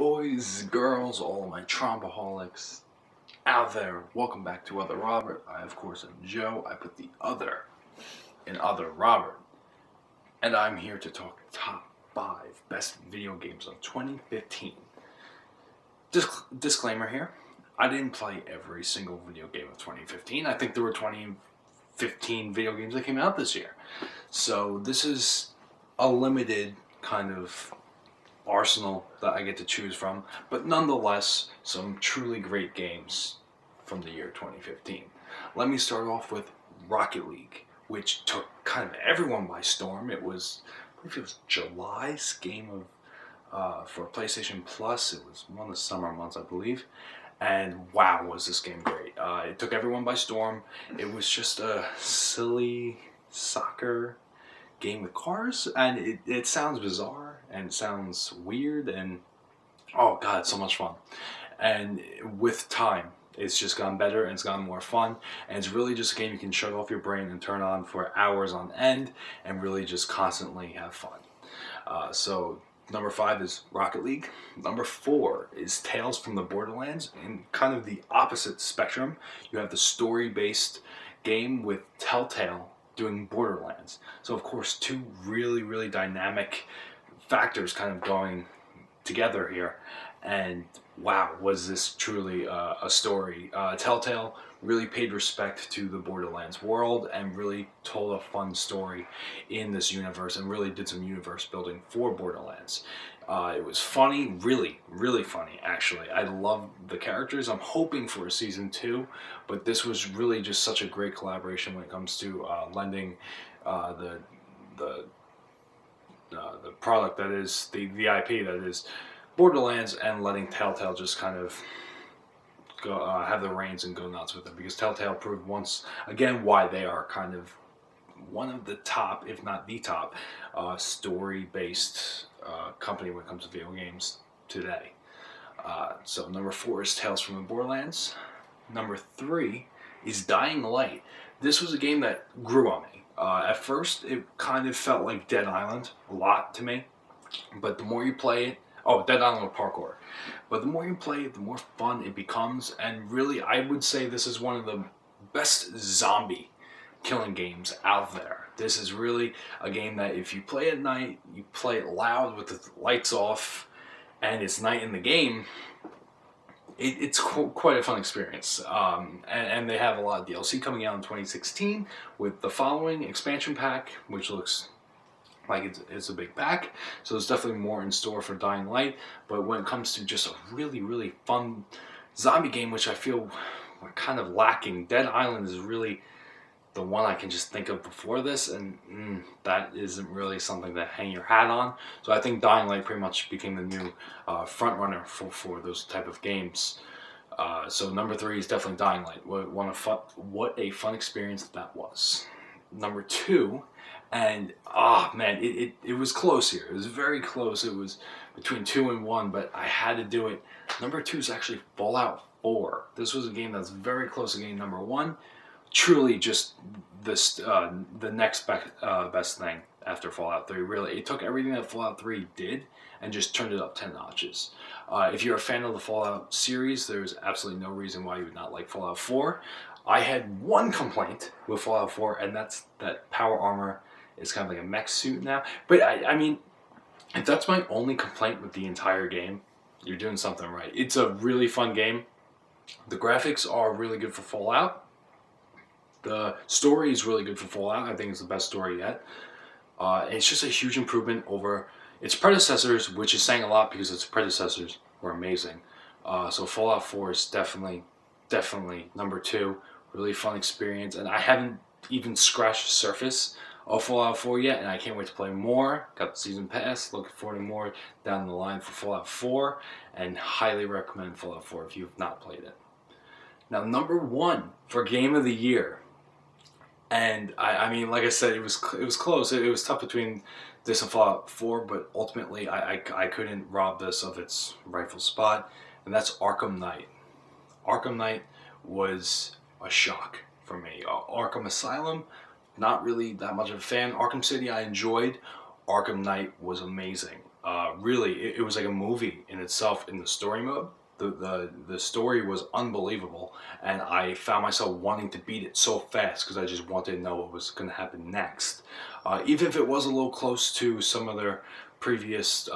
Boys, girls, all of my Trombaholics out there, welcome back to Otherobert. I, of course, am Joe. I put the other in Otherobert. And I'm here to talk top 5 best video games of 2015. Disclaimer here, I didn't play every single video game of 2015. I think there were 2015 video games that came out this year. So this is a limited kind of arsenal that I get to choose from, but nonetheless, some truly great games from the year 2015. Let me start off with Rocket League, which took kind of everyone by storm. I believe it was July's game of for PlayStation Plus. It was one of the summer months, I believe. And wow, was this game great. It took everyone by storm. It was just a silly soccer game with cars, and it sounds bizarre and it sounds weird, and oh god, it's so much fun. And with time, it's just gotten better and it's gotten more fun, and it's really just a game you can shut off your brain and turn on for hours on end and really just constantly have fun. So number 5 is Rocket League. Number 4 is Tales from the Borderlands. In kind of the opposite spectrum, you have the story-based game with Telltale doing Borderlands. So of course, two really dynamic factors kind of going together here, and wow, was this truly a story. Telltale really paid respect to the Borderlands world and really told a fun story in this universe and really did some universe building for Borderlands. It was funny, really funny actually. I love the characters. I'm hoping for a season 2, but this was really just such a great collaboration when it comes to lending the product that is the IP that is Borderlands, and letting Telltale just kind of go have the reins and go nuts with it, because Telltale proved once again why they are kind of one of the top, if not the top, story-based company when it comes to video games today. So number 4 is Tales from the Borderlands. Number 3 is Dying Light. This was a game that grew on me. At first, it kind of felt like Dead Island a lot to me, but the more you play it, Dead Island with parkour. But the more you play it, the more fun it becomes, and really, I would say this is one of the best zombie killing games out there. This is really a game that if you play at night, you play it loud with the lights off, and it's night in the game, it's quite a fun experience. And they have a lot of DLC coming out in 2016 with the following expansion pack, which looks like it's a big pack, so there's definitely more in store for Dying Light. But when it comes to just a really fun zombie game, which I feel we're kind of lacking, Dead Island is really the one I can just think of before this, and that isn't really something to hang your hat on. So I think Dying Light pretty much became the new front runner for those type of games. So number 3 is definitely Dying Light. What a fun experience that was. Number 2, and man, it was close here. It was very close. It was between 2 and 1, but I had to do it. Number 2 is actually Fallout 4. This was a game that's very close to game number 1. Truly just this the next best thing after Fallout 3. Really, it took everything that Fallout 3 did and just turned it up 10 notches. If you're a fan of the Fallout series, there's absolutely no reason why you would not like Fallout 4. I had one complaint with Fallout 4, and that's that power armor is kind of like a mech suit now. But I mean, if that's my only complaint with the entire game, you're doing something right. It's a really fun game. The graphics are really good for Fallout. The story is really good for Fallout. I think it's the best story yet. It's just a huge improvement over its predecessors, which is saying a lot because its predecessors were amazing. So Fallout 4 is definitely number 2. Really fun experience, and I haven't even scratched the surface of Fallout 4 yet, and I can't wait to play more. Got the season pass, looking forward to more down the line for Fallout 4, and highly recommend Fallout 4 if you've not played it. Now, number 1 for Game of the Year. And I mean, like I said, it was close. It was tough between this and Fallout 4, but ultimately I couldn't rob this of its rightful spot, and that's Arkham Knight. Arkham Knight was a shock for me. Arkham Asylum, not really that much of a fan. Arkham City I enjoyed. Arkham Knight was amazing. really, it was like a movie in itself in the story mode. The story was unbelievable, and I found myself wanting to beat it so fast because I just wanted to know what was going to happen next. Even if it was a little close to some of their previous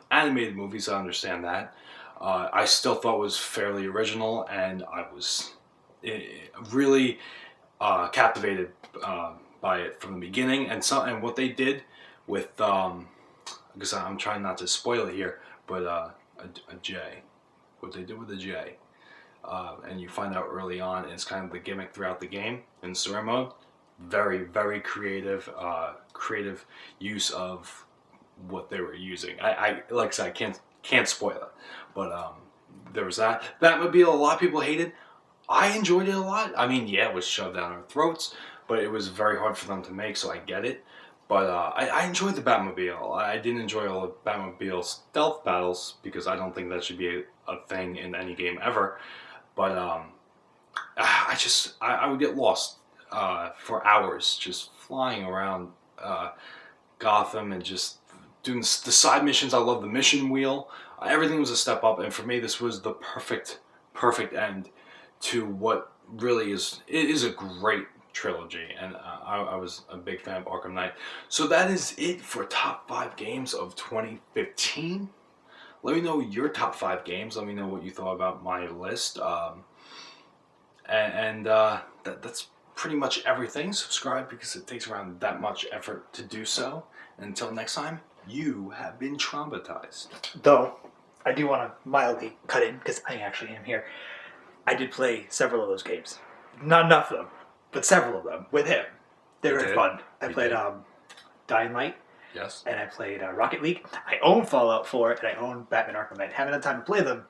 animated movies, I understand that. I still thought it was fairly original, and I was really captivated by it from the beginning. And what they did with, because I'm trying not to spoil it here, but a J. What they did with the J, and you find out early on, and it's kind of the gimmick throughout the game in story mode. Very, very creative, creative use of what they were using. I like I said, I can't spoil it, but there was that Batmobile. A lot of people hated. I enjoyed it a lot. I mean, yeah, it was shoved down our throats, but it was very hard for them to make, so I get it. But I enjoyed the Batmobile. I didn't enjoy all the Batmobile stealth battles because I don't think that should be a thing in any game ever. But I would get lost for hours just flying around Gotham and just doing the side missions. I love the mission wheel. Everything was a step up, and for me, this was the perfect end to what really is a great trilogy, and I was a big fan of Arkham Knight. So that is it for top 5 games of 2015. Let me know your top 5 games. Let me know what you thought about my list. That's pretty much everything. Subscribe because it takes around that much effort to do so. Until next time, you have been traumatized. Though, I do want to mildly cut in, because I actually am here. I did play several of those games. Not enough of them, but several of them with him. They were fun. I played Dying Light. Yes. And I played Rocket League. I own Fallout 4, and I own Batman Arkham Knight. Haven't had time to play them,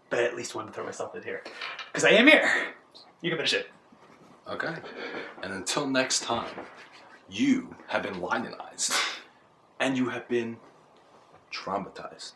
but I at least wanted to throw myself in here. Because I am here. You can finish it. Okay. And until next time, you have been lionized. And you have been traumatized.